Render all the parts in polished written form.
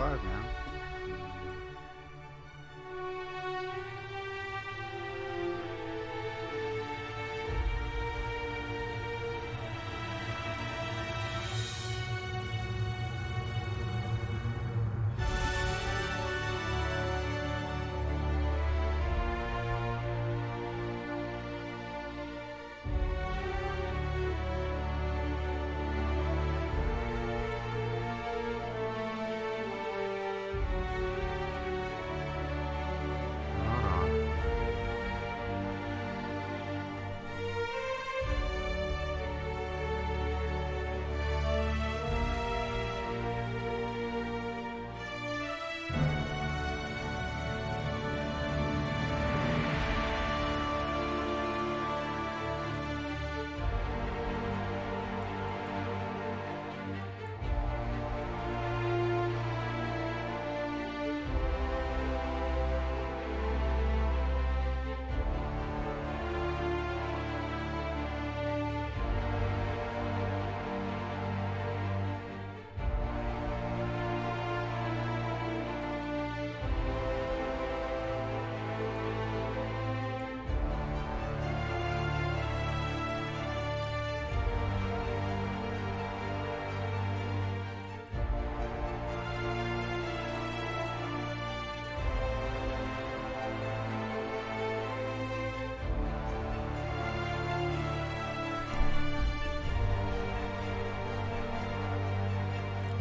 alive, man. Hold on.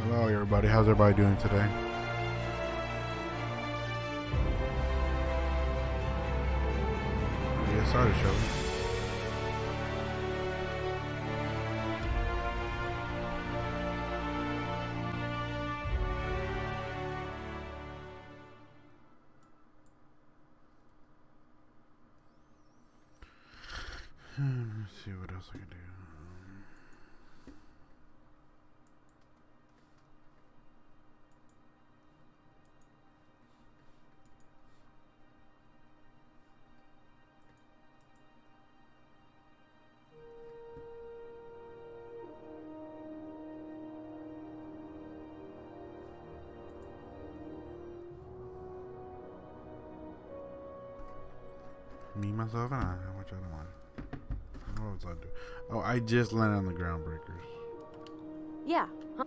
Hello, everybody. How's everybody doing today? We get started, shall we? Let's see what else I can do. Me, myself, and I. How much I don't want. What was I do? Oh, I just landed on the groundbreakers. Yeah. Huh?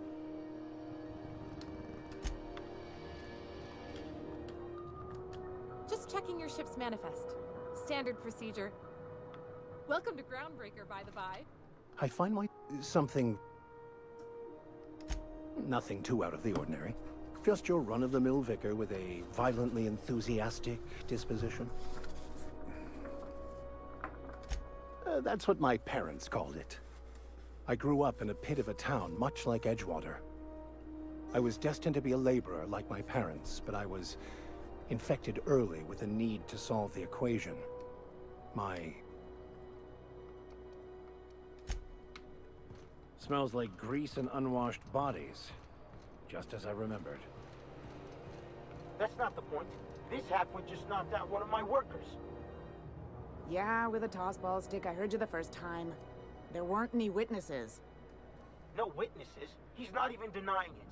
Just checking your ship's manifest. Standard procedure. Welcome to Groundbreaker, by the by. I find something... nothing too out of the ordinary. Just your run-of-the-mill vicar with a violently enthusiastic disposition. That's what my parents called it. I grew up in a pit of a town, much like Edgewater. I was destined to be a laborer like my parents, but I was infected early with a need to solve the equation. Smells like grease and unwashed bodies. Just as I remembered. That's not the point. This halfwit just knocked out one of my workers. Yeah, with a tossball stick. I heard you the first time. There weren't any witnesses. No witnesses. He's not even denying it.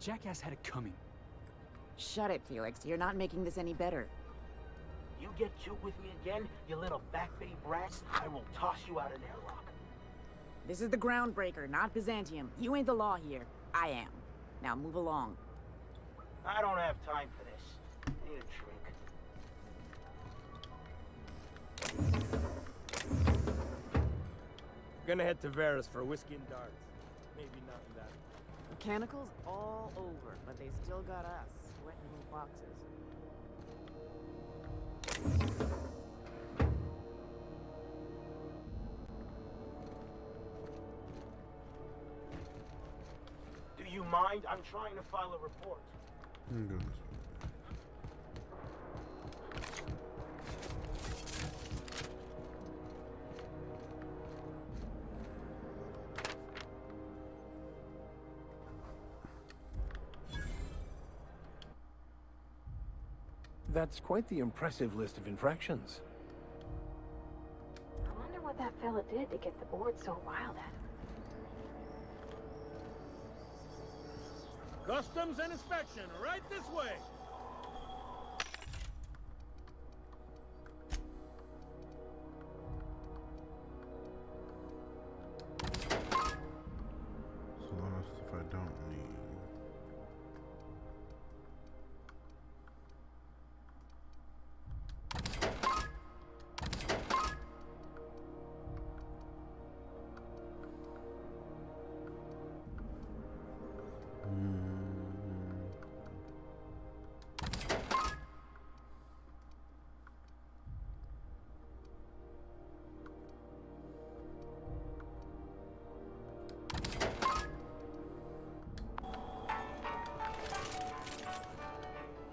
Jackass had it coming. Shut it, Felix. You're not making this any better. You get cute with me again, you little backbait brat, I will toss you out an airlock. This is the Groundbreaker, not Byzantium. You ain't the law here. I am. Now move along. I don't have time for this. I need a drink. Gonna head to Varus for whiskey and darts. Maybe not in that. Mechanicals all over, but they still got us sweating in boxes. Do you mind? I'm trying to file a report. Goodness. That's quite the impressive list of infractions. I wonder what that fella did to get the board so riled at him. Customs and inspection, right this way. So long as if I don't need.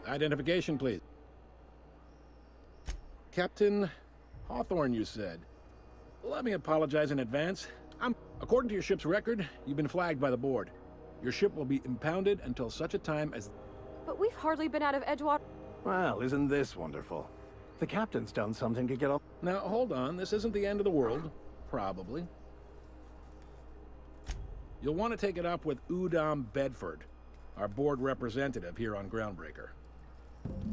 Identification, please. Captain Hawthorne, you said. Let me apologize in advance. According to your ship's record, you've been flagged by the board. Your ship will be impounded until such a time as... But we've hardly been out of Edgewater. Well, isn't this wonderful? The captain's done something to get off. Now, hold on. This isn't the end of the world. Probably. You'll want to take it up with Udom Bedford, our board representative here on Groundbreaker.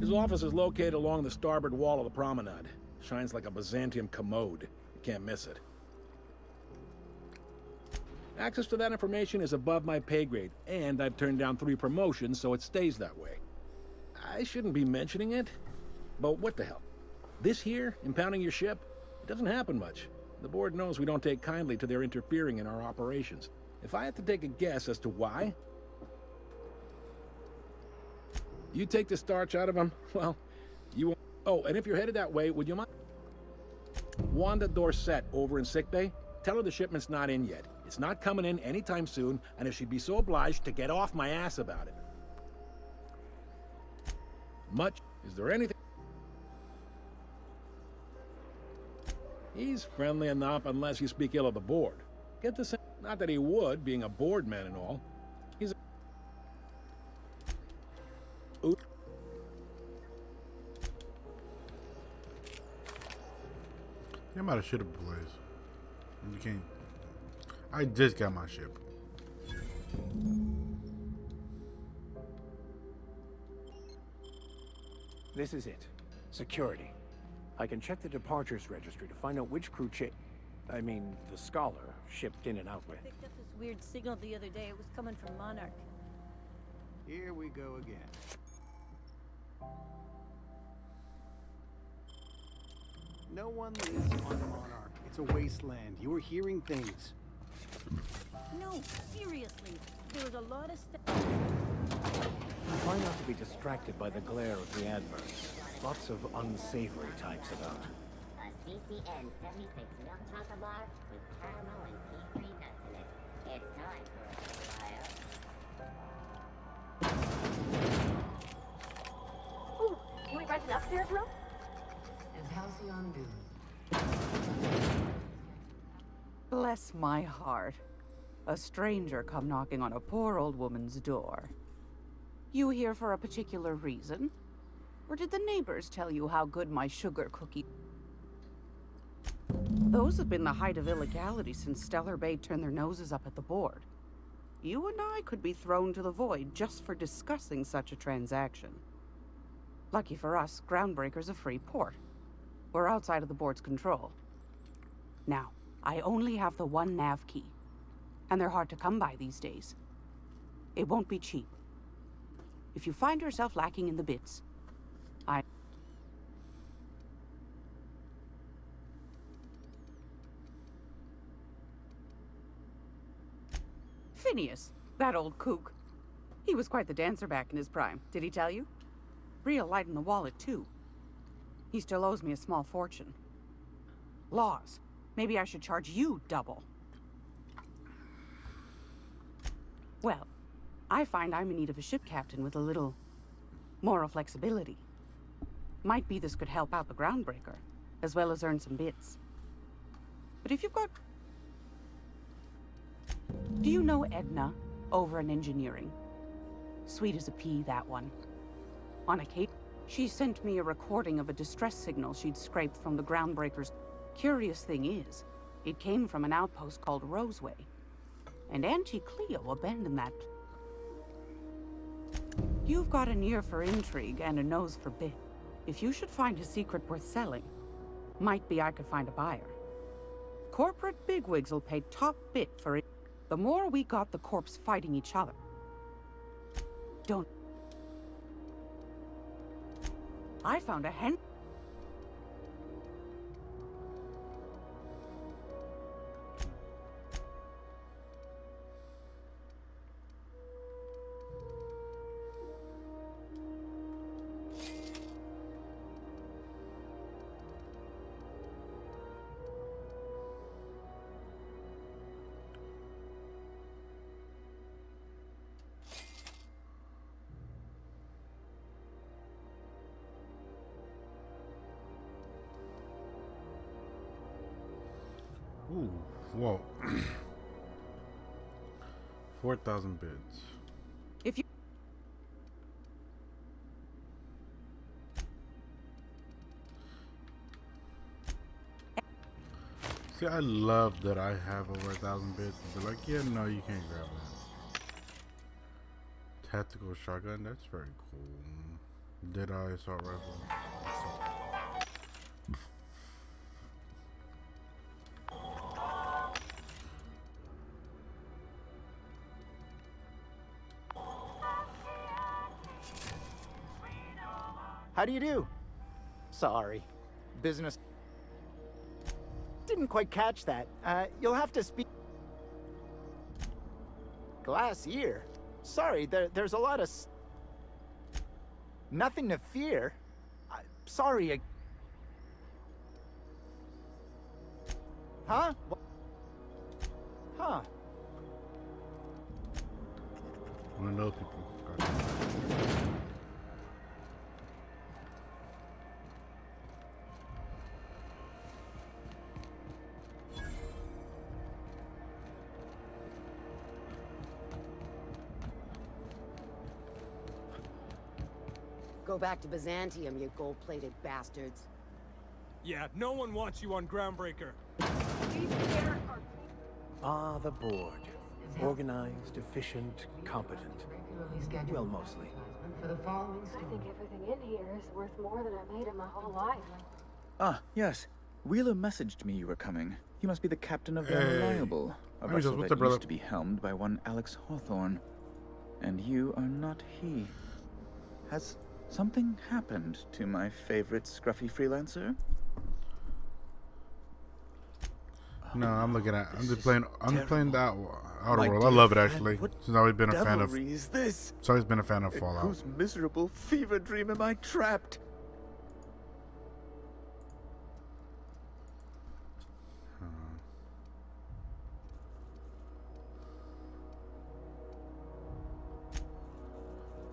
His office is located along the starboard wall of the promenade. Shines like a Byzantium commode. You can't miss it. Access to that information is above my pay grade, and I've turned down 3 promotions, so it stays that way. I shouldn't be mentioning it, but what the hell? This here, impounding your ship, it doesn't happen much. The board knows we don't take kindly to their interfering in our operations. If I had to take a guess as to why... You take the starch out of them, well, you won't... Oh, and if you're headed that way, would you mind... Wanda Dorset over in sickbay? Tell her the shipment's not in yet. It's not coming in anytime soon, and if she'd be so obliged to get off my ass about it. Much? Is there anything... He's friendly enough unless you speak ill of the board. Get the sense... Not that he would, being a board man and all. He's a... Ooh. I'm about to shit up a place. You can't. I just got my ship. This is it. Security. I can check the departures registry to find out which crew the Scholar shipped in and out with. Picked up this weird signal the other day. It was coming from Monarch. Here we go again. No one lives on Monarch. It's a wasteland. You were hearing things. No, seriously. There was a lot of stuff. Try not to be distracted by the glare of the adverts. Lots of unsavory types about. A CCN 76 milk chocolate bar with caramel and pea-free nuts in it. It's time for a Ooh, can we rent an upstairs room? Is Halcyon due? Bless my heart. A stranger come knocking on a poor old woman's door. You here for a particular reason? Or did the neighbors tell you how good my sugar cookie... Those have been the height of illegality since Stellar Bay turned their noses up at the board. You and I could be thrown to the void just for discussing such a transaction. Lucky for us, Groundbreaker's a free port. We're outside of the board's control. Now, I only have the one nav key, and they're hard to come by these days. It won't be cheap. If you find yourself lacking in the bits, Phineas, that old kook. He was quite the dancer back in his prime, did he tell you? Real light in the wallet, too. He still owes me a small fortune. Laws. Maybe I should charge you double. Well, I find I'm in need of a ship captain with a little moral flexibility. Might be this could help out the Groundbreaker, as well as earn some bits. But if you've got... Do you know Edna, over in engineering? Sweet as a pea, that one. On occasion, she sent me a recording of a distress signal she'd scraped from the Groundbreakers. Curious thing is, it came from an outpost called Roseway. And Auntie Cleo abandoned that. You've got an ear for intrigue and a nose for bit. If you should find a secret worth selling, might be I could find a buyer. Corporate bigwigs will pay top bit for it. The more we got the corps fighting each other. Don't. I found a hen. Ooh, whoa. 4,000 bids. If you See, I love that I have over 1,000 bids. But like, yeah, no, you can't grab that. Tactical shotgun, that's very cool. Deadeye assault rifle. How do you do? Sorry. Business. Didn't quite catch that. You'll have to speak. Glass ear? Sorry, there's a lot of. Nothing to fear. Sorry. Huh? Huh. One of those people. Gotcha. Go back to Byzantium, you gold-plated bastards. Yeah, no one wants you on Groundbreaker. Ah, the board. Organized, efficient, competent. Well, mostly. I think everything in here is worth more than I made in my whole life. Ah, yes. Wheeler messaged me you were coming. He must be the captain of the Unreliable, a vessel that used to be helmed by one Alex Hawthorne. And you are not he. Has something happened to my favorite scruffy freelancer? No, I'm just playing that Outer World. I love it actually. Since I've always been a fan of. Is this? It's always been a fan of Fallout. Whose miserable fever dream am I trapped?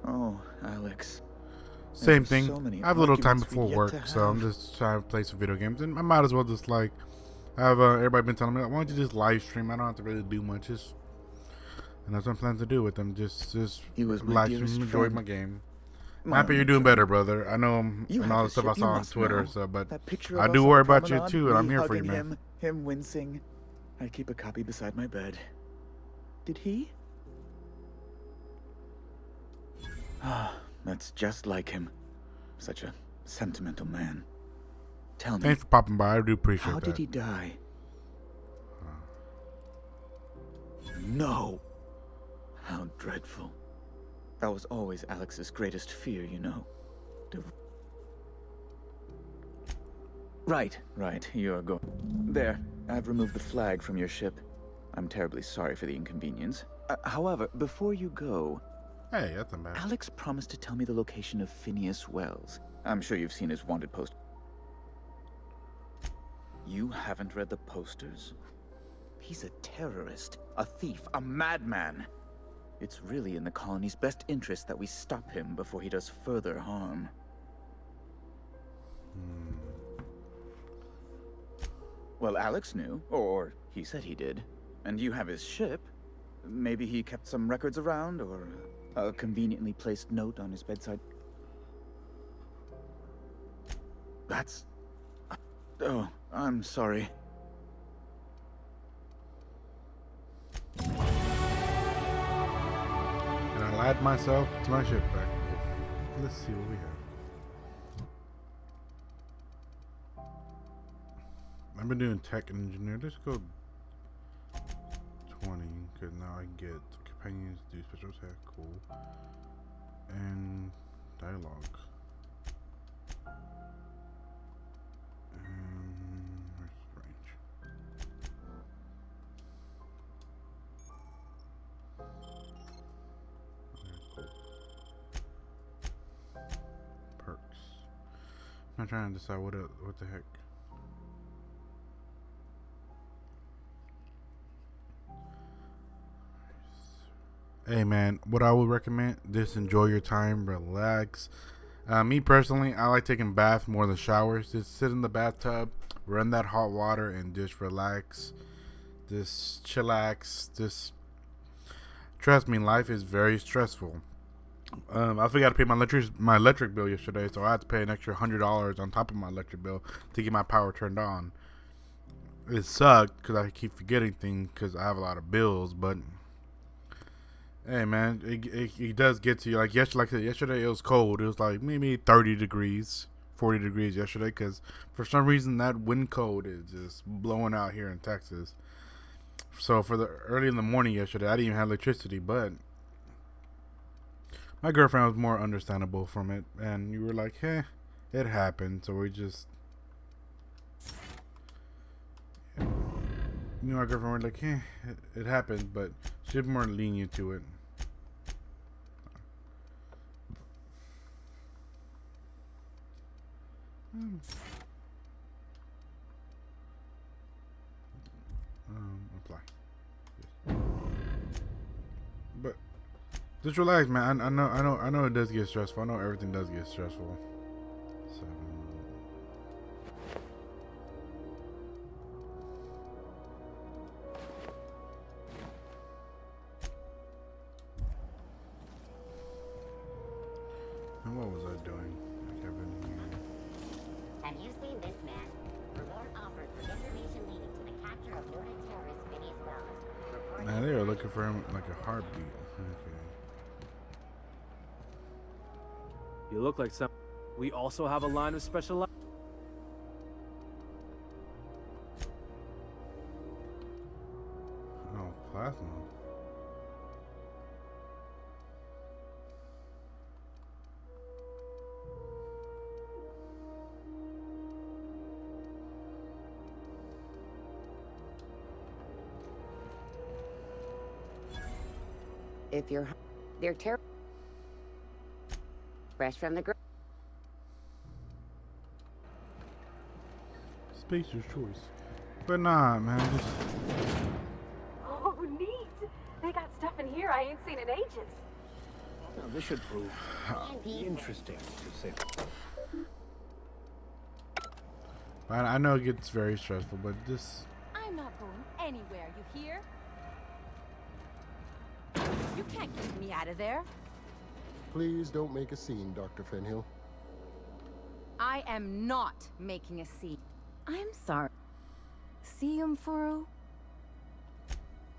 Oh, Alex. Same thing. I have a little time before work, so I'm just trying to play some video games, and I might as well just like have everybody been telling me, why don't you just live stream? I don't have to really do much, and that's what I'm planning to do with them. Just live stream, enjoy my game. I'm happy you're doing better, brother. I know and all the stuff I saw on Twitter, but I do worry about you too, and I'm here for you, man. Him wincing. I keep a copy beside my bed. Did he? Ah, that's just like him. Such a sentimental man. Tell me. Thanks for popping by. I do appreciate that. How did he die? No. How dreadful. That was always Alex's greatest fear, you know. Right. You're going. There. I've removed the flag from your ship. I'm terribly sorry for the inconvenience. However, before you go... Hey, that's a matter. Alex promised to tell me the location of Phineas Wells. I'm sure you've seen his wanted post. You haven't read the posters? He's a terrorist, a thief, a madman. It's really in the colony's best interest that we stop him before he does further harm. Well, Alex knew, or he said he did. And you have his ship. Maybe he kept some records around, or a conveniently placed note on his bedside. That's... Oh, I'm sorry. And I lied myself to my ship back. Let's see what we have. I've been doing tech and engineer. Let's go 20, because now I get companions, do special attack, cool. And dialogue. Where's range? Okay, cool. Perks. I'm not trying to decide what the heck. Hey man, what I would recommend, just enjoy your time, relax. Me personally, I like taking baths more than showers. Just sit in the bathtub, run that hot water, and just relax. Just chillax. Just trust me, life is very stressful. I forgot to pay my electric bill yesterday, so I had to pay an extra $100 on top of my electric bill to get my power turned on. It sucked because I keep forgetting things because I have a lot of bills, but hey man, it does get to you. Like yesterday it was cold. It was like maybe 30 degrees, 40 degrees yesterday, because for some reason that wind code is just blowing out here in Texas. So for the early in the morning yesterday, I didn't even have electricity, but my girlfriend was more understandable from it, and you were like, hey, it happened. So we just, my girlfriend were like, hey, it happened, but she's more lenient to it. Apply. Yes. But just relax, man. I know it does get stressful. I know everything does get stressful. So and what was I doing? Have you seen this man? Reward offered for information leading to the capture of noted terrorist Vinny's Wells. Man, they are looking for him like a heartbeat. Okay. You look like some. We also have a line of special. Oh, plasma. If they're terrible. Fresh from the ground. Space your choice. But nah, man, just. Oh, neat! They got stuff in here I ain't seen in ages. Now, this should prove interesting to say. I know it gets very stressful, but this. I'm not going anywhere, you hear? You can't keep me out of there. Please don't make a scene, Dr. Fenhill. I am not making a scene. I'm sorry. Furu?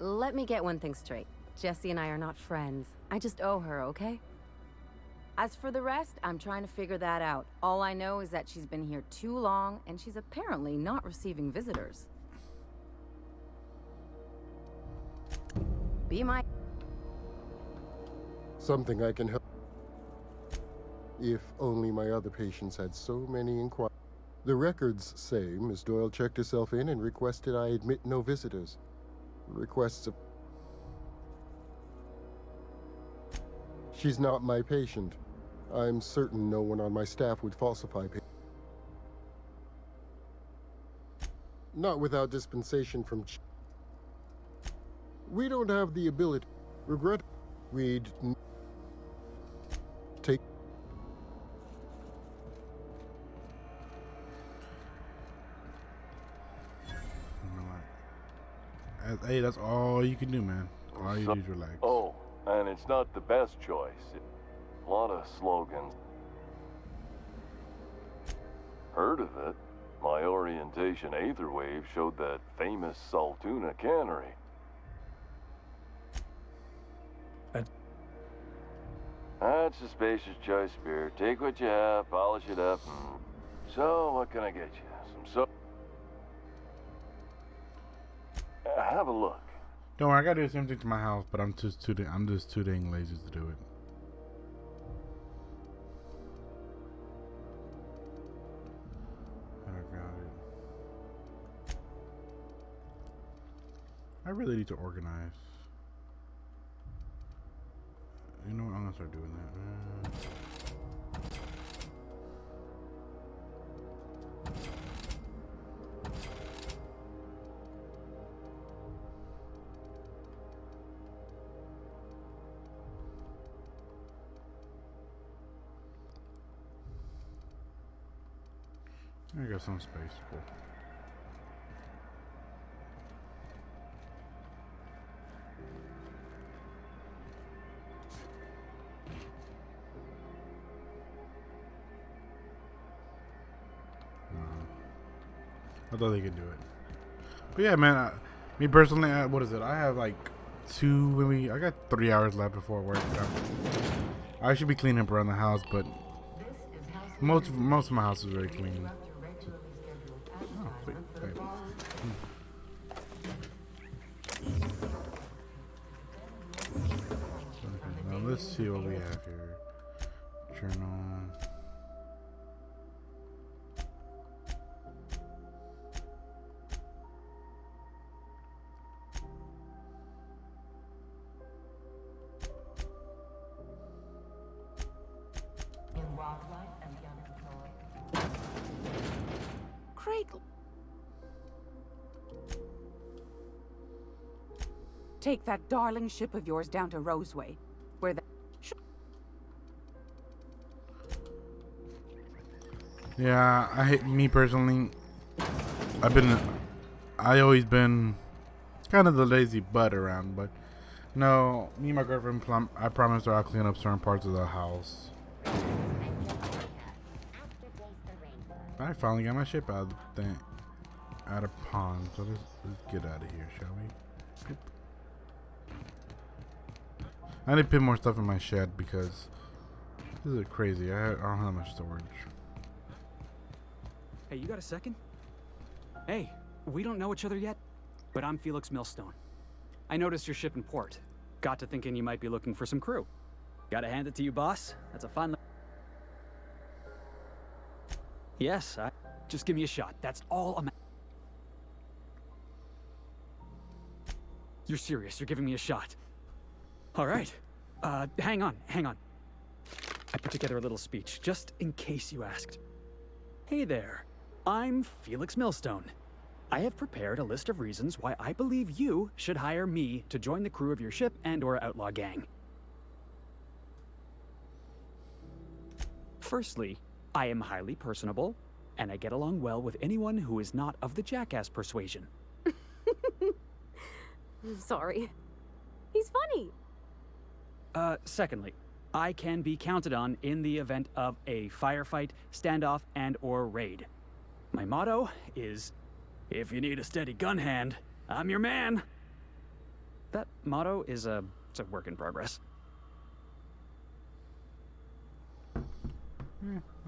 Let me get one thing straight. Jessie and I are not friends. I just owe her, okay? As for the rest, I'm trying to figure that out. All I know is that she's been here too long, and she's apparently not receiving visitors. Be my... Something I can help. If only my other patients had so many inquiries. The records say Miss Doyle checked herself in and requested I admit no visitors. Requests of... She's not my patient. I'm certain no one on my staff would falsify not without dispensation from we don't have the ability. Regret we'd take Hey, that's all you can do, man. All you do is relax. Oh, and it's not the best choice. A lot of slogans. Heard of it? My orientation Aetherwave showed that famous Saltuna cannery. That's a spacious choice beer. Take what you have, polish it up. So, what can I get you? Have a look. Don't worry, I gotta do the same thing to my house, but I'm just too dang lazy to do it. I really need to organize. You know what? I'm gonna start doing that. I got some space. Cool. I thought they could do it. But yeah, man, me personally, what is it? I have like I got 3 hours left before work. I should be cleaning up around the house, but most of my house is very clean. Oh, wait. Now let's see what we have here. Journal. Take that darling ship of yours down to Roseway, where the... Yeah, me personally, I always been kind of the lazy butt around, but no, me and my girlfriend, I promised her I'll clean up certain parts of the house. I finally got my ship out of pond, so let's get out of here, shall we? Oop. I need to put more stuff in my shed because this is crazy. I don't have much storage. Hey, you got a second? Hey, we don't know each other yet, but I'm Felix Millstone. I noticed your ship in port. Got to thinking you might be looking for some crew. Gotta hand it to you, boss. That's a fun... Yes, just give me a shot. That's all I'm... You're serious. You're giving me a shot. All right. Hang on. I put together a little speech, just in case you asked. Hey there. I'm Felix Millstone. I have prepared a list of reasons why I believe you should hire me to join the crew of your ship and/or outlaw gang. Firstly, I am highly personable, and I get along well with anyone who is not of the jackass persuasion. Sorry. He's funny. Secondly, I can be counted on in the event of a firefight, standoff, and/or raid. My motto is, if you need a steady gun hand, I'm your man. That motto is it's a work in progress.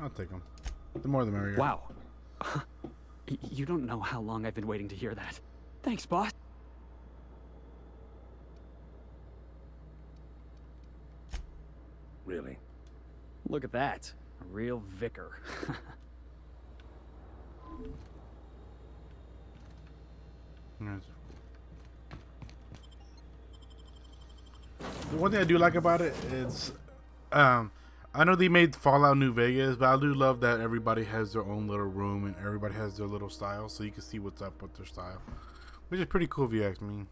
I'll take them. The more the merrier. Wow. You don't know how long I've been waiting to hear that. Thanks, boss. Really? Look at that. A real vicar. Nice. The one thing I do like about it is, I know they made Fallout New Vegas, but I do love that everybody has their own little room and everybody has their little style, so you can see what's up with their style, which is pretty cool if you ask me.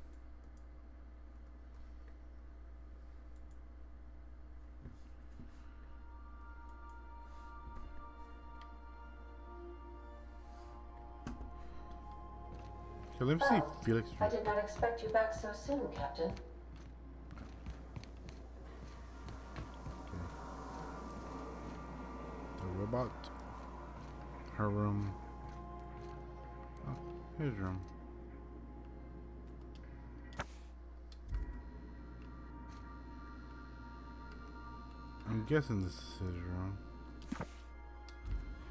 Okay, let me see Felix. I did not expect you back so soon, Captain. The robot. Her room. Oh, his room. I'm guessing this is his room.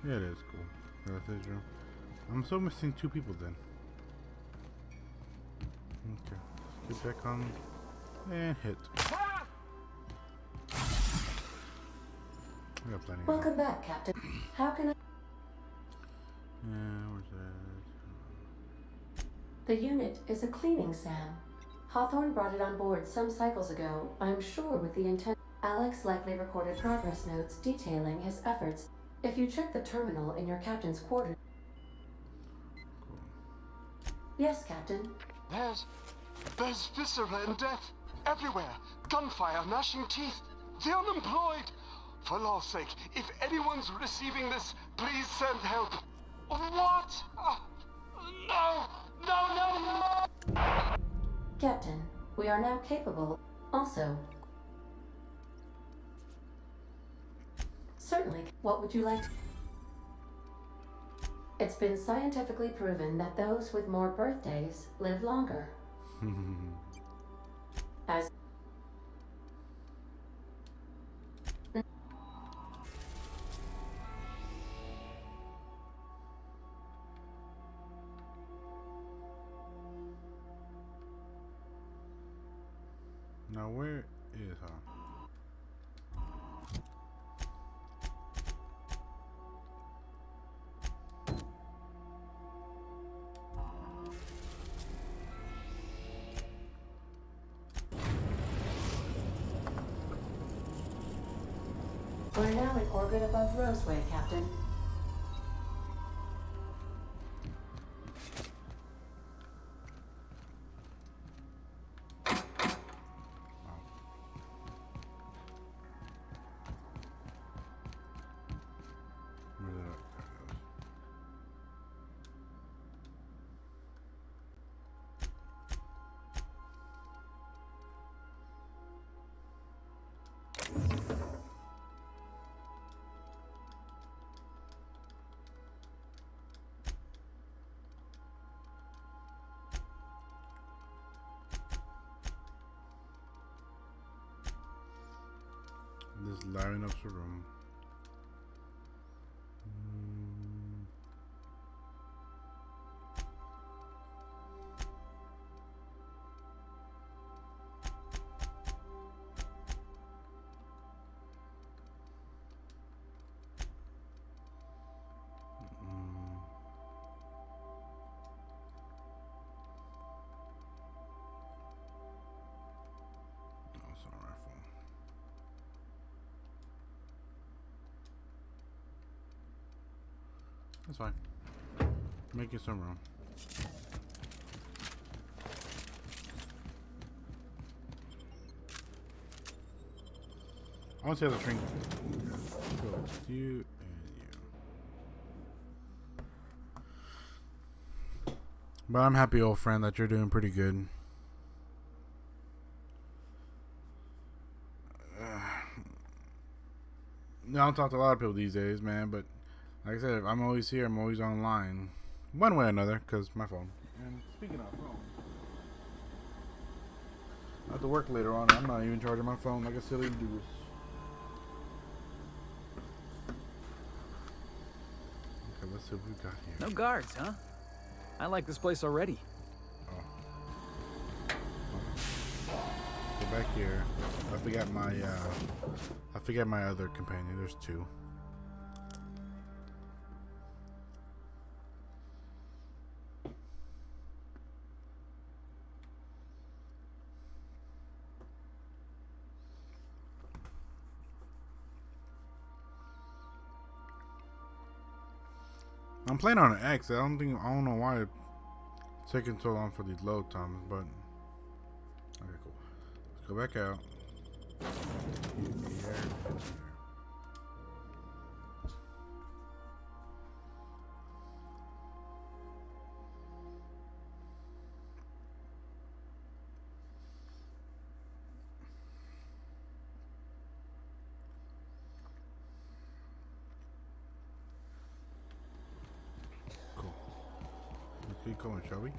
Yeah, it is. Cool. That's his room. I'm still missing 2 people then. Okay. Let's get back on and hit. I got plenty. Welcome back, Captain. How can I... Where's that? The unit is a cleaning SAM. Hawthorne brought it on board some cycles ago, I'm sure with the intent. Alex likely recorded progress notes detailing his efforts. If you check the terminal in your captain's quarters... Cool. Yes, Captain. There's viscera and death everywhere. Gunfire, gnashing teeth. The unemployed. For law's sake, if anyone's receiving this, please send help. What? No! Captain, we are now capable. Also, certainly, what would you like to... It's been scientifically proven that those with more birthdays live longer. As... Now where is her? We're now in orbit above Roseway, Captain. Just lining up the room. That's fine. Making some room. I want to see how the train goes. You and you. But I'm happy, old friend, that you're doing pretty good. I don't talk to a lot of people these days, man, but like I said, if I'm always here, I'm always online. One way or another, because my phone. And speaking of phone, I have to work later on. I'm not even charging my phone like a silly goose. Okay, let's see what we got here. No guards, huh? I like this place already. Go back here. I forgot my other companion. There's 2. I'm playing on an X. I don't know why it's taking so long for these load times, but okay, cool. Let's go back out. Keep going, shall we?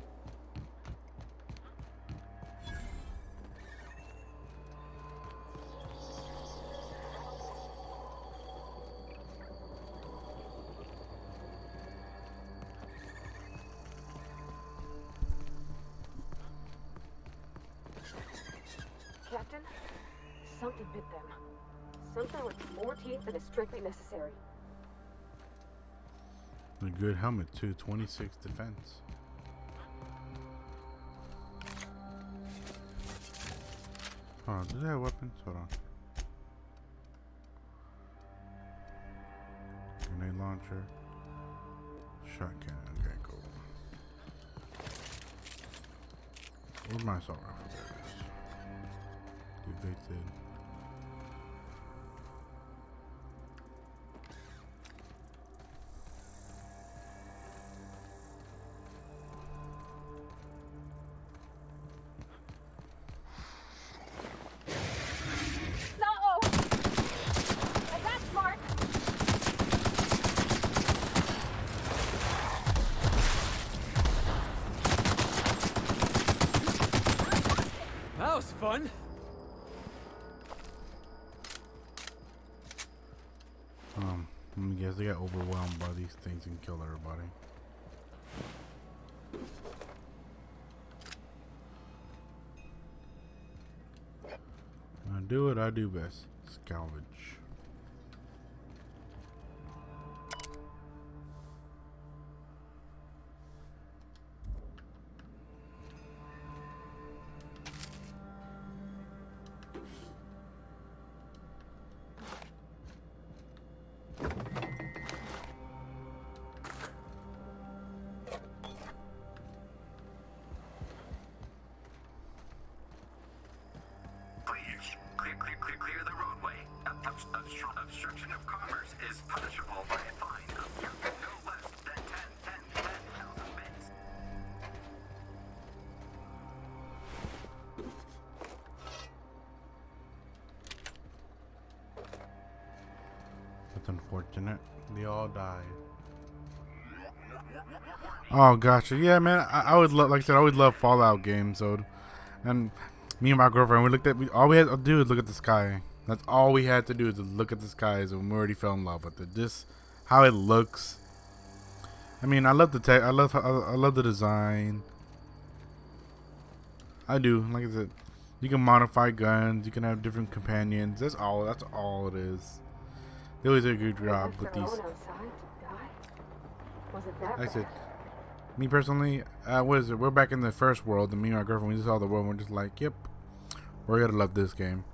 Captain, something bit them. Something with more teeth than is strictly necessary. A good helmet too, 26 defense. Oh, do they have weapons? Hold on. Grenade launcher. Shot cannon. Okay, cool. Where's my assault rifle? There it is. Evicted. Fun. I guess they got overwhelmed by these things and killed everybody. I do what I do best. Salvage. Clear the roadway. Obstruction of commerce is punishable by a fine of no less than 10,000 bits. That's unfortunate. They all died. Oh, gotcha. Yeah, man. I would love, like I said, I always love Fallout games. So, and me and my girlfriend, we looked at, all we had to do is look at the sky. That's all we had to do is look at the skies, and we already fell in love with it. Just how it looks. I mean, I love the tech. I love the design. I do. Like I said, you can modify guns. You can have different companions. That's all. That's all it is. They always do a good job with these. Like I said, me personally, what is it? We're back in the first world, and me and my girlfriend, we just saw the world, and we're just like, yep, we're gonna love this game.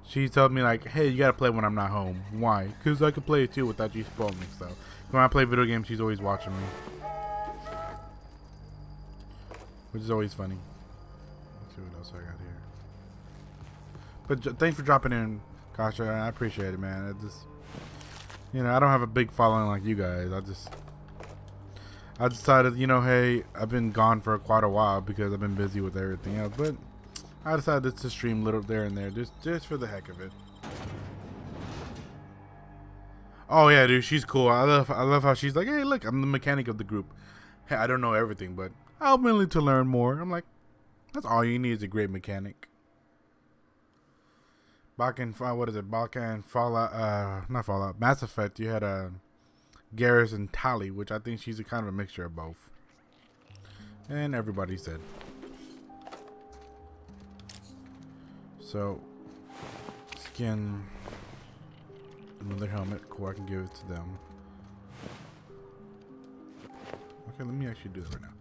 She told me like, hey, you gotta play when I'm not home. Why? Because I can play it too without you spoiling stuff. When I play video games, she's always watching me, which is always funny. Let's see what else I got here. But thanks for dropping in, Kasha. I appreciate it, man. I just, you know, I don't have a big following like you guys. I decided, you know, hey, I've been gone for quite a while because I've been busy with everything else, but I decided to stream a little there and there, just for the heck of it. Oh yeah, dude, she's cool. I love how she's like, hey, look, I'm the mechanic of the group. Hey, I don't know everything, but I'm willing to learn more. I'm like, that's all you need is a great mechanic. What is it? Balkan Fallout, not Fallout, Mass Effect. You had Garrus and Tali, which I think she's a kind of a mixture of both. And everybody said. So, skin, another helmet. Cool, I can give it to them. Okay, let me actually do that right now.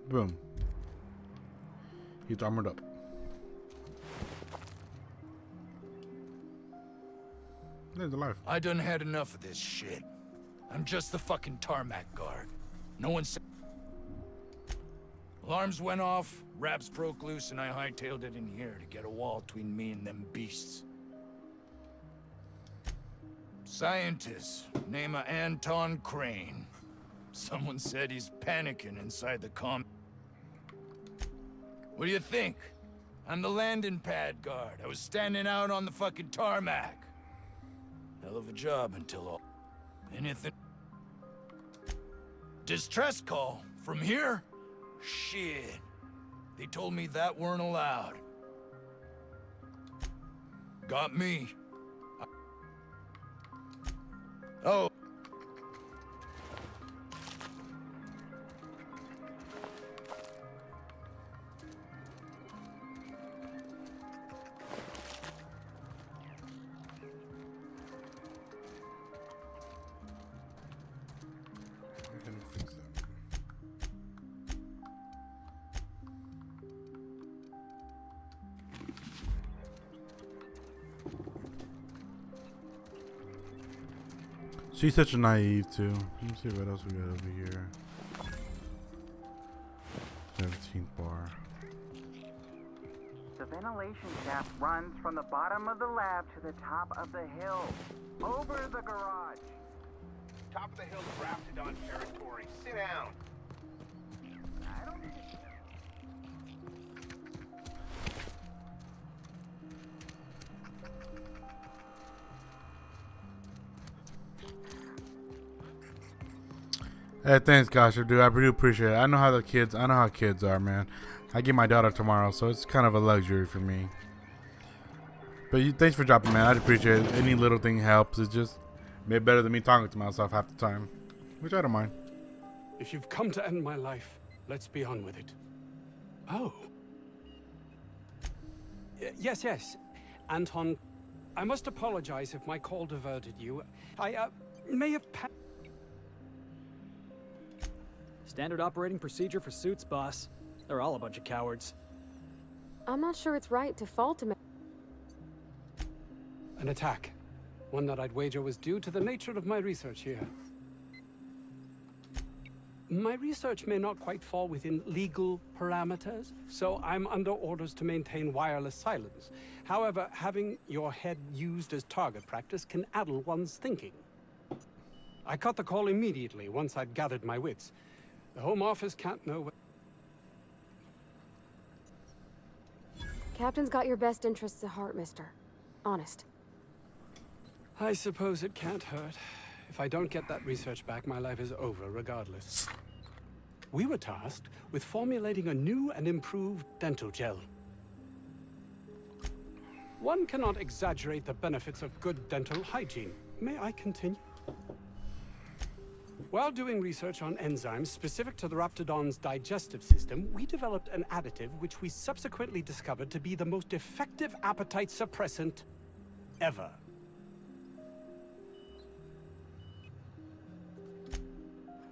Boom. He's armored up. There's a life. I done had enough of this shit. I'm just the fucking tarmac guard. No one said. Alarms went off, Rabs broke loose, and I hightailed it in here to get a wall between me and them beasts. Scientist, name of Anton Crane. Someone said he's panicking inside the What do you think? I'm the landing pad guard. I was standing out on the fucking tarmac. Hell of a job until all... Anything... Distress call? From here? Shit. They told me that weren't allowed. Got me. Oh. She's such a naive too. Let me see what else we got over here. 17th bar. The ventilation shaft runs from the bottom of the lab to the top of the hill. Over the garage. Top of the hill's Raptidon territory. Sit down. I don't... Hey, thanks, Gosher, dude. I do appreciate it. I know how kids are, man. I get my daughter tomorrow, so it's kind of a luxury for me. But thanks for dropping, man. I'd appreciate it. Any little thing helps. It's just made better than me talking to myself half the time, which I don't mind. If you've come to end my life, let's be on with it. Oh. Yes. Anton, I must apologize if my call diverted you. I may have... Standard operating procedure for suits, boss. They're all a bunch of cowards. I'm not sure it's right to fault him. An attack. One that I'd wager was due to the nature of my research here. My research may not quite fall within legal parameters, so I'm under orders to maintain wireless silence. However, having your head used as target practice can addle one's thinking. I cut the call immediately once I'd gathered my wits. The Home Office can't know what... Captain's got your best interests at heart, mister. Honest. I suppose it can't hurt. If I don't get that research back, my life is over regardless. We were tasked with formulating a new and improved dental gel. One cannot exaggerate the benefits of good dental hygiene. May I continue? While doing research on enzymes specific to the Raptidon's digestive system, we developed an additive which we subsequently discovered to be the most effective appetite suppressant ever.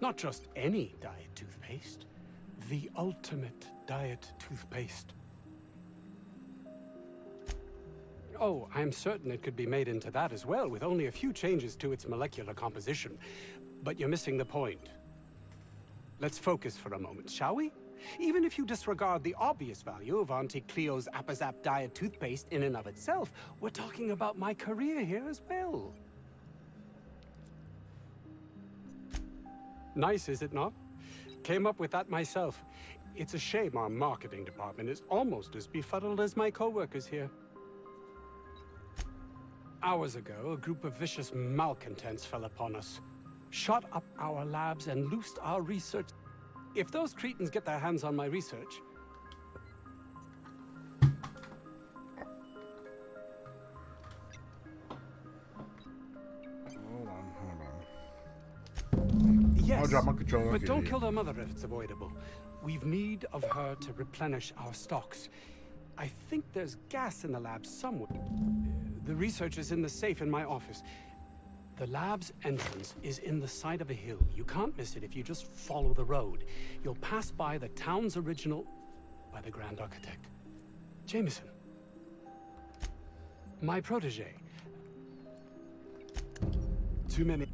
Not just any diet toothpaste, the ultimate diet toothpaste. Oh, I'm certain it could be made into that as well, with only a few changes to its molecular composition. But you're missing the point. Let's focus for a moment, shall we? Even if you disregard the obvious value of Auntie Cleo's Appazap diet toothpaste in and of itself, we're talking about my career here as well. Nice, is it not? Came up with that myself. It's a shame our marketing department is almost as befuddled as my co-workers here. Hours ago, a group of vicious malcontents fell upon us, shot up our labs and loosed our research. If those cretins get their hands on my research... Hold on. Yes, I'll drop my controller. but don't kill their mother if it's avoidable. We've need of her to replenish our stocks. I think there's gas in the lab somewhere. The research is in the safe in my office. The lab's entrance is in the side of a hill. You can't miss it if you just follow the road. You'll pass by the town's original... by the Grand Architect. Jameson. My protege. Too many...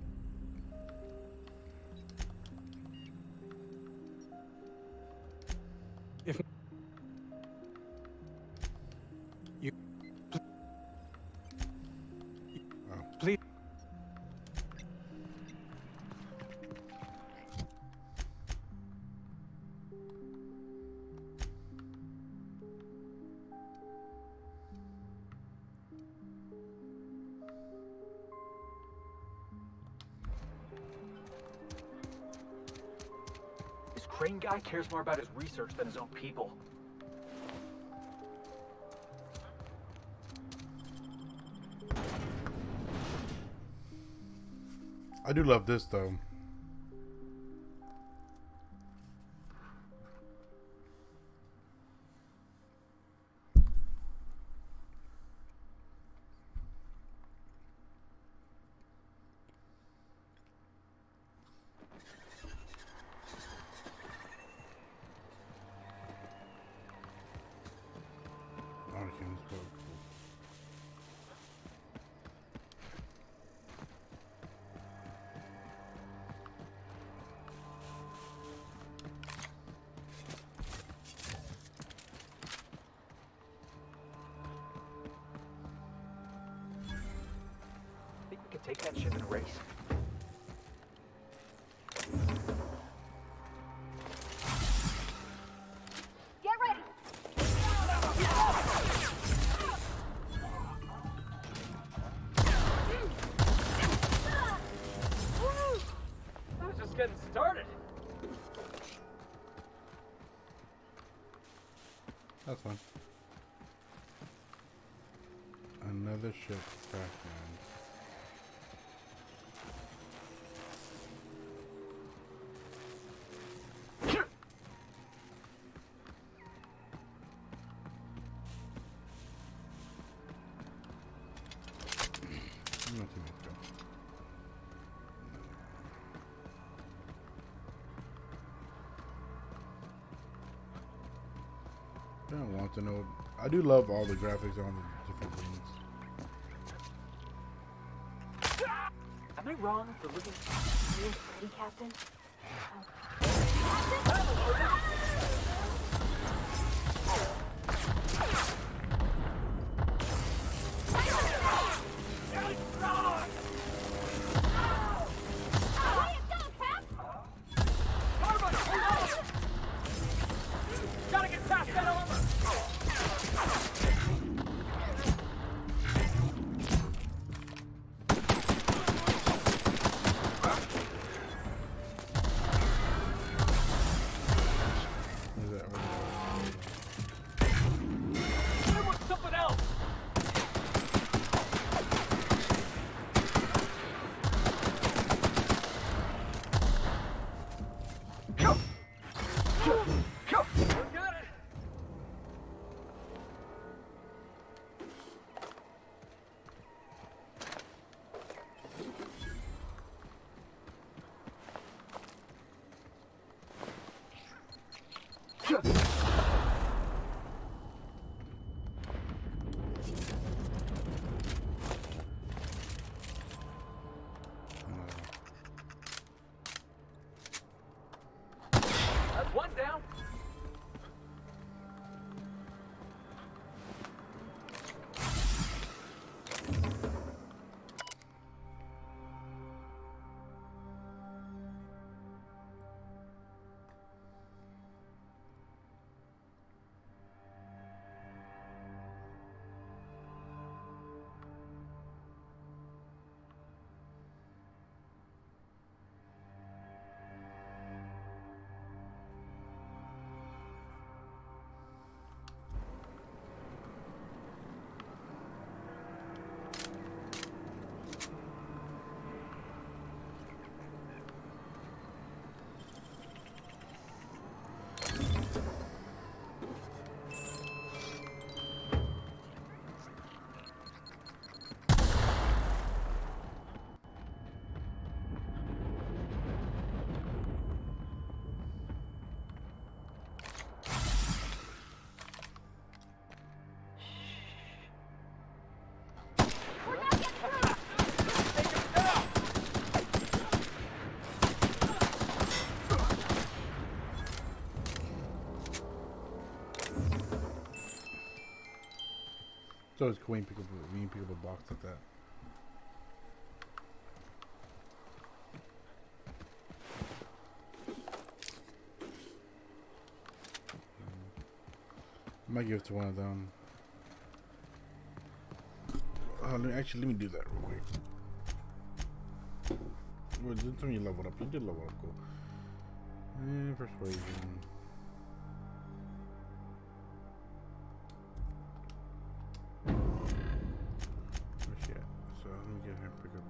If... You... Please... This Crane guy cares more about his research than his own people. I do love this though. Okay, let's go. take that ship and race. Get ready! I was just getting started. That's fine. Another ship crashing. Not too much, though. I don't want to know. I do love all the graphics on the different things. Am I wrong for looking? Are you ready, Captain? Gotta get past that armor! Something else! That's one down. So it's cool when you pick up a box like that. I might give it to one of them. Let me do that real quick. Well, didn't tell me you leveled up. You did level up, cool. Persuasion. Where's she at? So let me get her and pick up.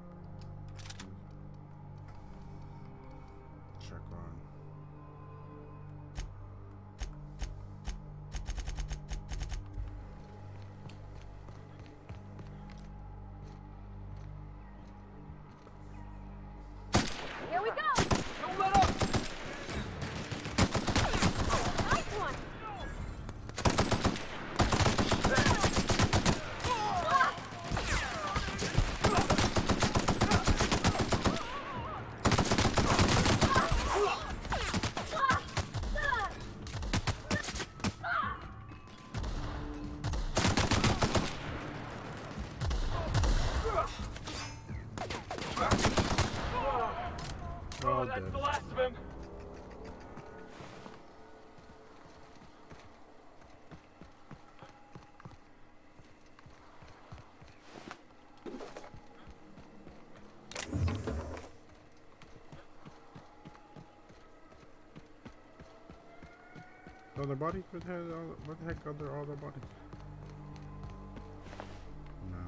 Check on. Here we go! Don't let up! dead. the last of him. Other bodies? Where the heck are there other bodies? No.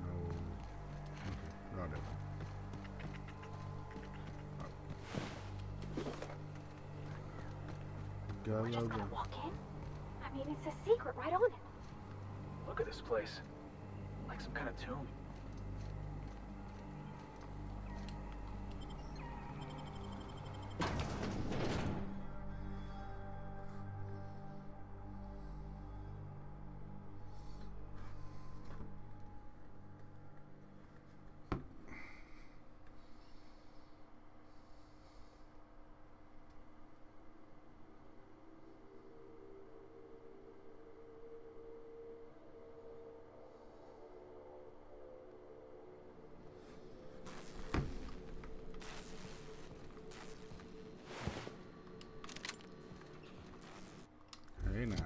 No. Okay. Got it. We're just gonna walk in? I mean, it's a secret right on it. Look at this place. Like some kind of tomb. Hey now.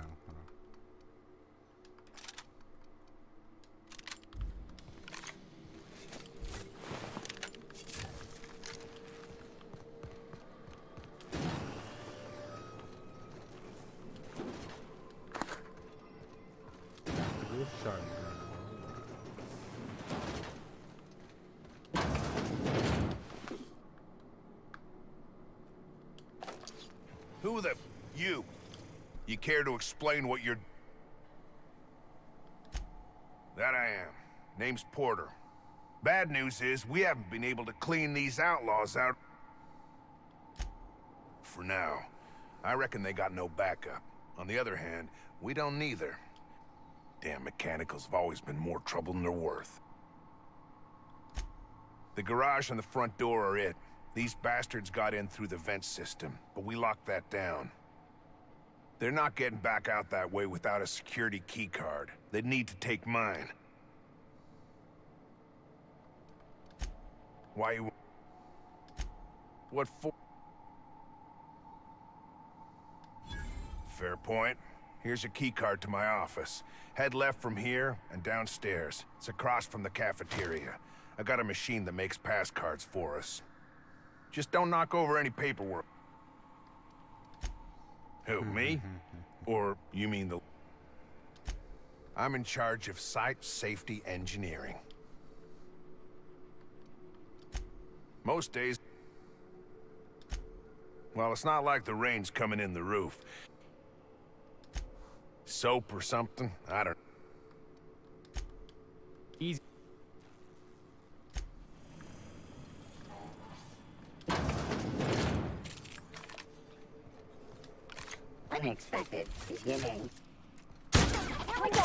Good shot. Who the... you? You care to explain what you're... That I am. Name's Porter. Bad news is, we haven't been able to clean these outlaws out... for now. I reckon they got no backup. On the other hand, we don't neither. Damn mechanicals have always been more trouble than they're worth. The garage and the front door are it. These bastards got in through the vent system, but we locked that down. They're not getting back out that way without a security keycard. They'd need to take mine. Why you... What for? Fair point. Here's a keycard to my office. Head left from here and downstairs. It's across from the cafeteria. I got a machine that makes pass cards for us. Just don't knock over any paperwork. Who, me? Or you mean the... I'm in charge of site safety engineering. Most days... Well, it's not like the rain's coming in the roof. Soap or something? I don't... Easy. Unexpected beginning. Here we go!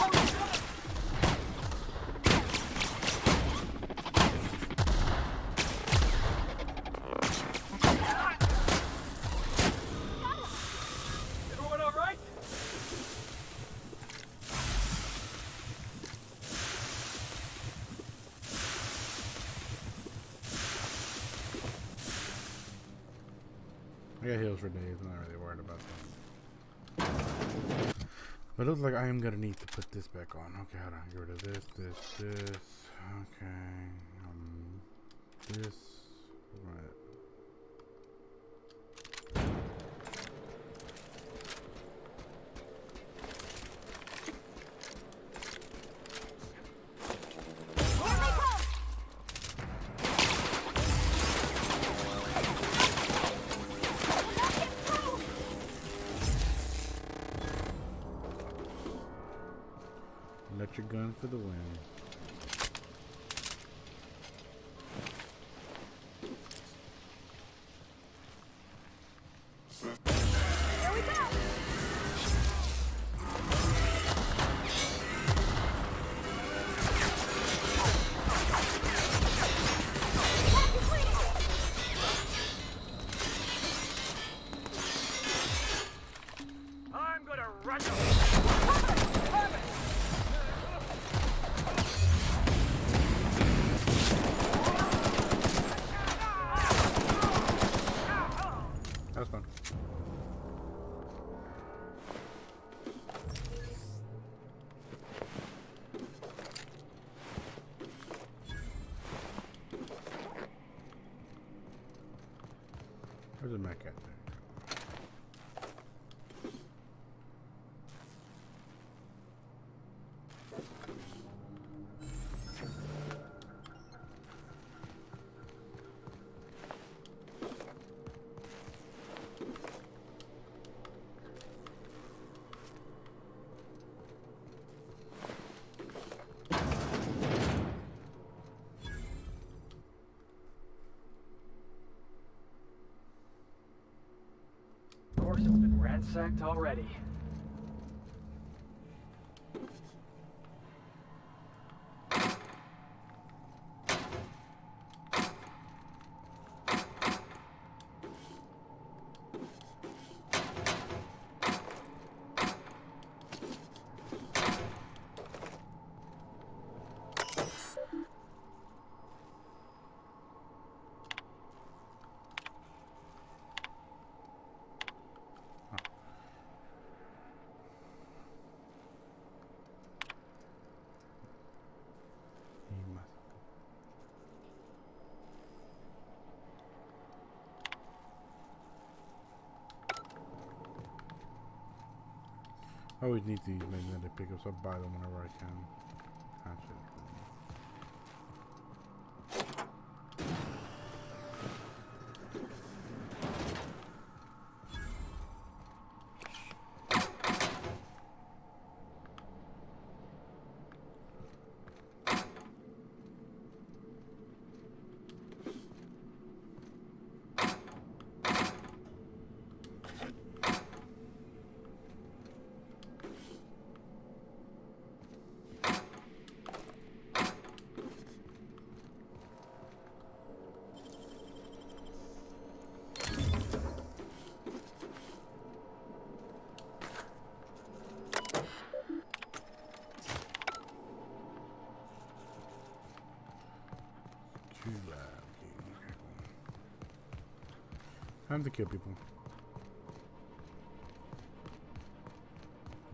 Everyone all right? I got heals for days. I'm not really worried about that. But it looks like I am gonna need to put this back on. Okay, hold on. Get rid of this, this. Okay. This. Right. Let your gun for the win. Where's the mech at? There. Doors have been ransacked already. I always need these magnetic pickups. I buy them whenever I can. Gotcha. Time to kill people.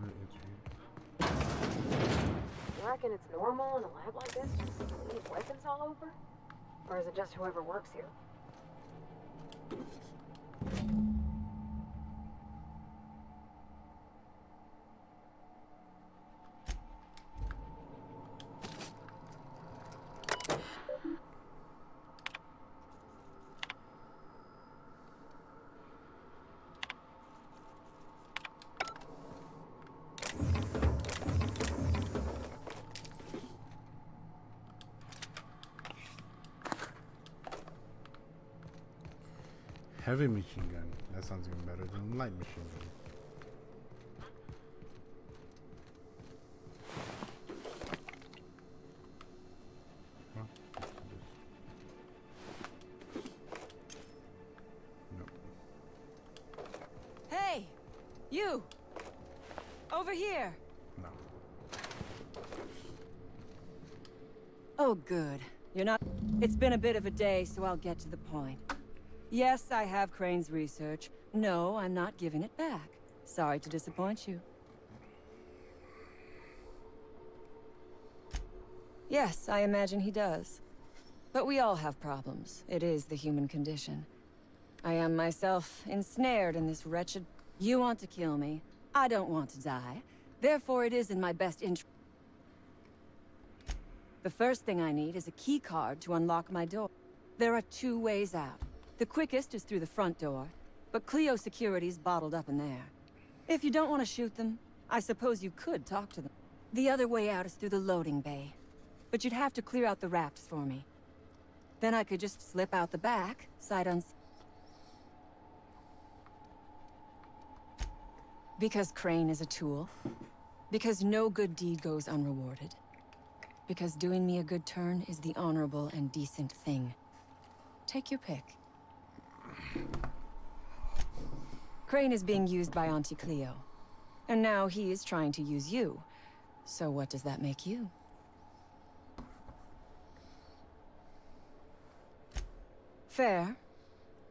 You reckon it's normal in a lab like this just to leave weapons all over? Or is it just whoever works here? Heavy machine gun. That sounds even better than light machine gun. Well, nope. Hey! You! Over here! No. Oh, good. You're not... It's been a bit of a day, so I'll get to the point. Yes, I have Crane's research. No, I'm not giving it back. Sorry to disappoint you. Yes, I imagine he does. But we all have problems. It is the human condition. I am myself ensnared in this wretched... You want to kill me. I don't want to die. Therefore, it is in my best interest. The first thing I need is a key card to unlock my door. There are 2 ways out. The quickest is through the front door, but Cleo Security's bottled up in there. If you don't want to shoot them, I suppose you could talk to them. The other way out is through the loading bay, but you'd have to clear out the rafts for me. Then I could just slip out the back, sight unseen. Because Crane is a tool. Because no good deed goes unrewarded. Because doing me a good turn is the honorable and decent thing. Take your pick. Crane is being used by Auntie Cleo. And now he is trying to use you. So what does that make you? Fair.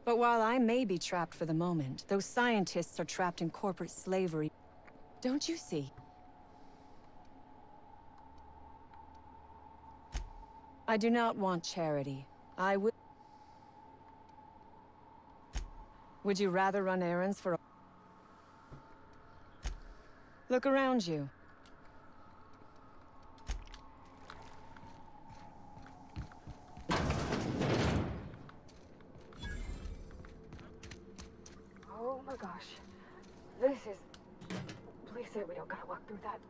But while I may be trapped for the moment, those scientists are trapped in corporate slavery. Don't you see? I do not want charity. I will... Would you rather run errands for... Look around you. Oh my gosh. This is... Please say we don't gotta walk through that.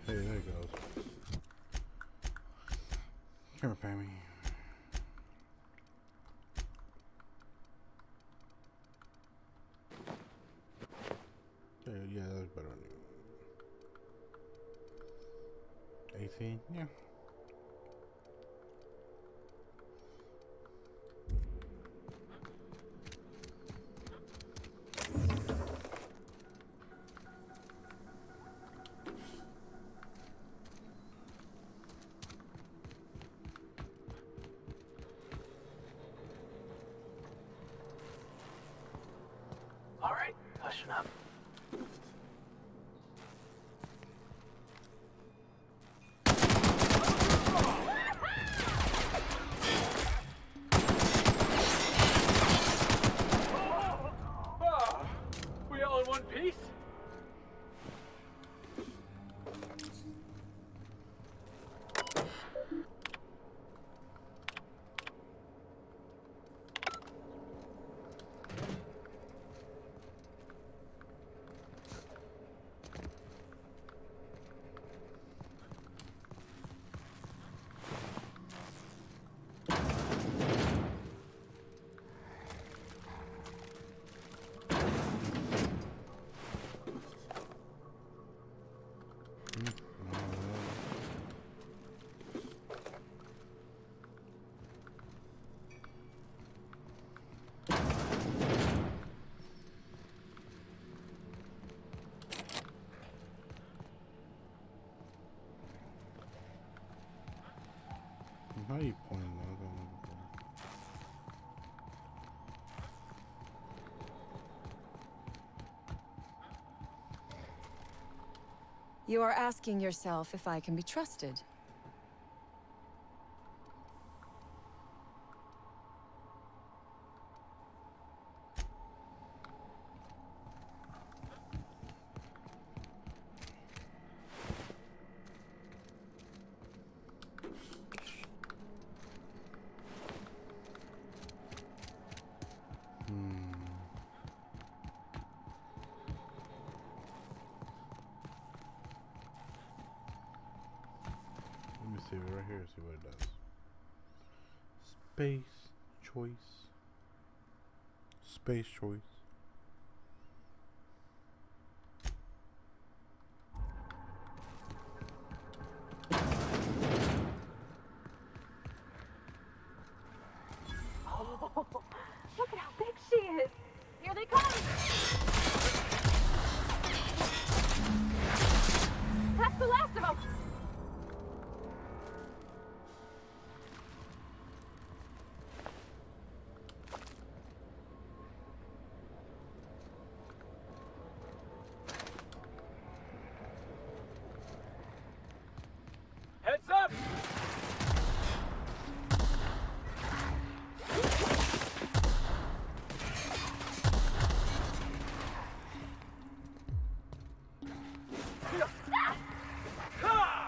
Hey, there it goes. Come here, Pammy. Yeah, that's better than you. 18? Yeah. All right, hushing up. We all in one piece? How are you pointing that? You are asking yourself if I can be trusted. Let me see it right here, see what it does. Space choice. Space choice. Oh, look at how big she is. Here they come. That's the last of them. Heads up! Ah!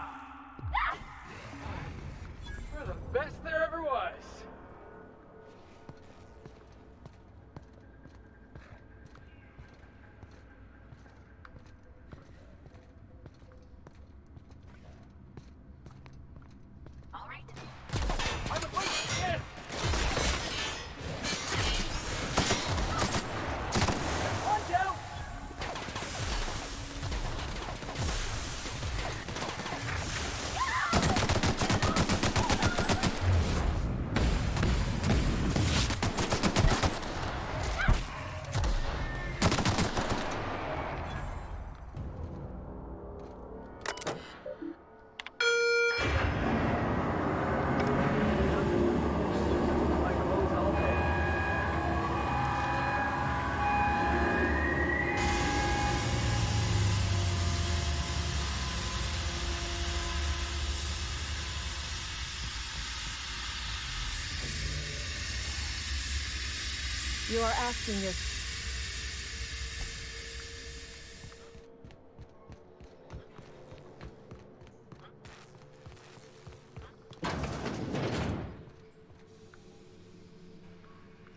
You are asking your...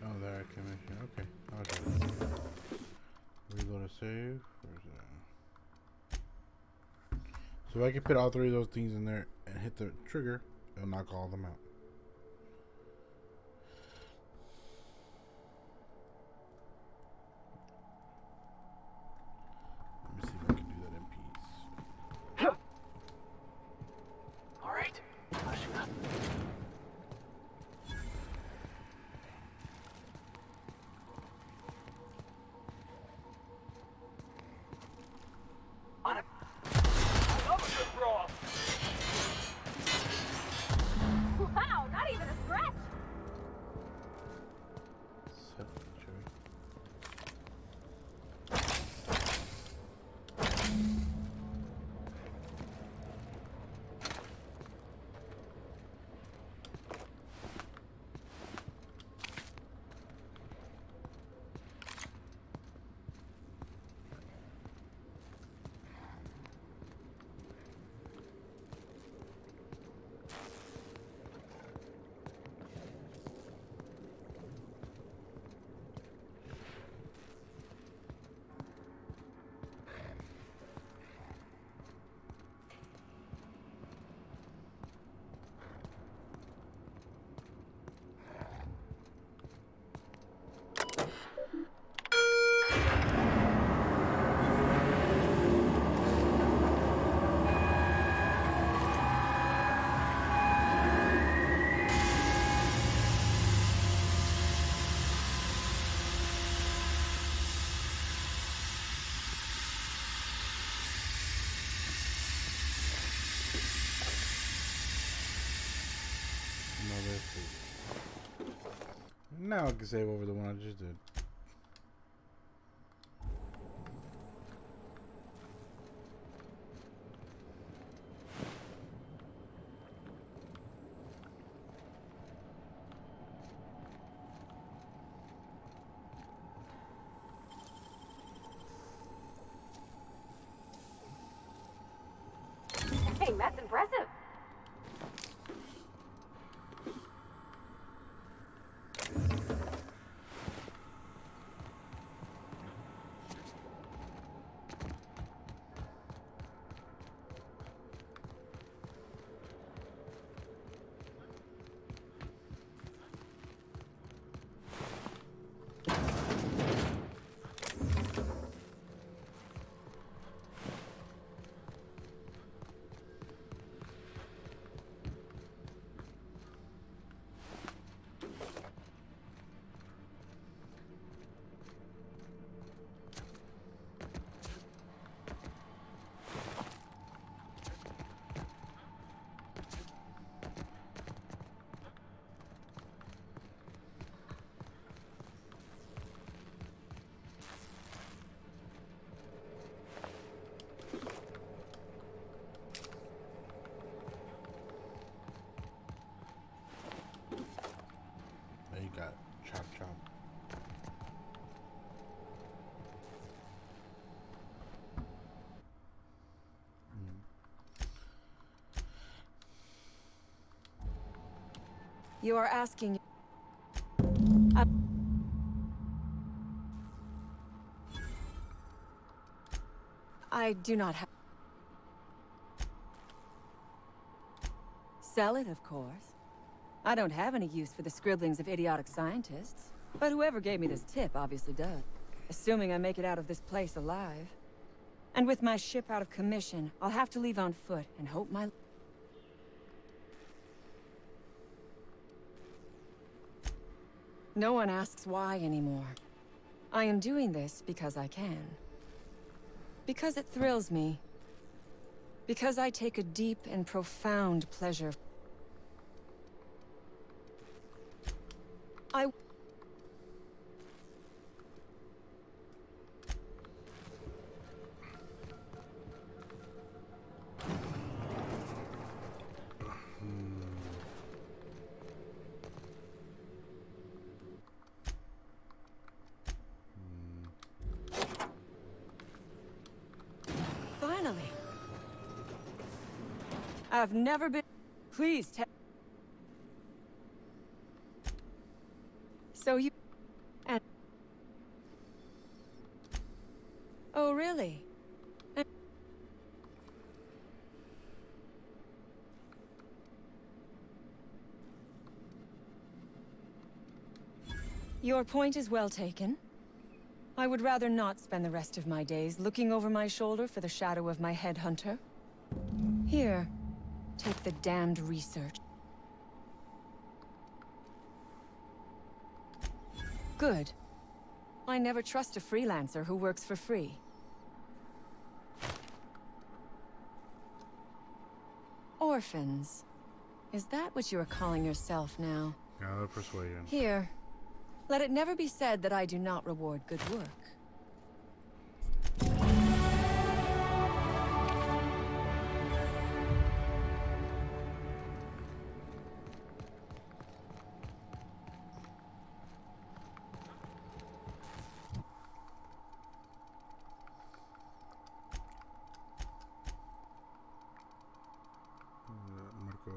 Oh, there I can mention. Okay. I'll do it. Reload a save. Where's that? So if I can put all three of those things in there and hit the trigger, it'll knock all of them out. Let me see if I can do that in peace. All right. I'll shoot up. On him. I love a good brawl. Wow, not even a scratch! Now I can save over the one I just did. Dang, that's impressive. There you got chop chop. You are asking... I do not have... Sell it, of course. I don't have any use for the scribblings of idiotic scientists. But whoever gave me this tip obviously does. Assuming I make it out of this place alive. And with my ship out of commission, I'll have to leave on foot and hope my... No one asks why anymore. I am doing this because I can. Because it thrills me. Because I take a deep and profound pleasure. I... I've never been... Please tell... So you... And... Oh, really? Your point is well taken. I would rather not spend the rest of my days looking over my shoulder for the shadow of my headhunter. Here, take the damned research. Good. I never trust a freelancer who works for free. Orphans. Is that what you are calling yourself now? Yeah, persuasion. Here. Let it never be said that I do not reward good work. Marco.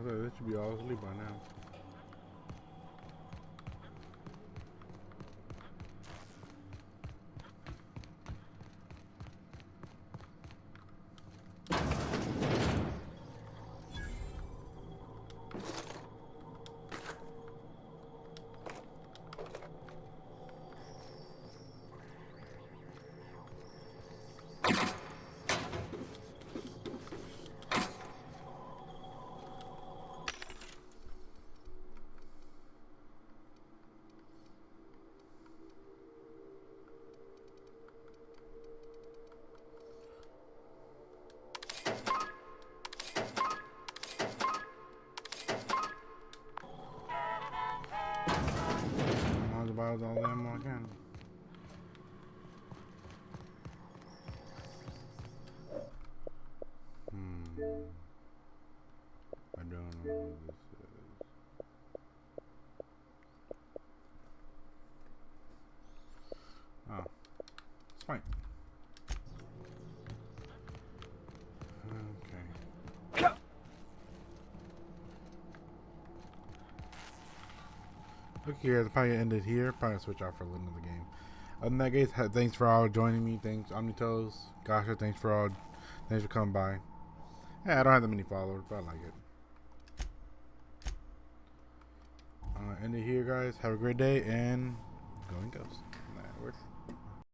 This should be all asleep by now. All them again. I don't know who this is. Oh, it's fine. Okay. Okay, I'll probably end it here. Probably switch off for a little of the game. Other than that, guys, thanks for all joining me. Thanks, Omnitoes. Gasha, thanks for coming by. Yeah, I don't have that many followers, but I like it. End it here, guys. Have a great day, and go and ghost. That works.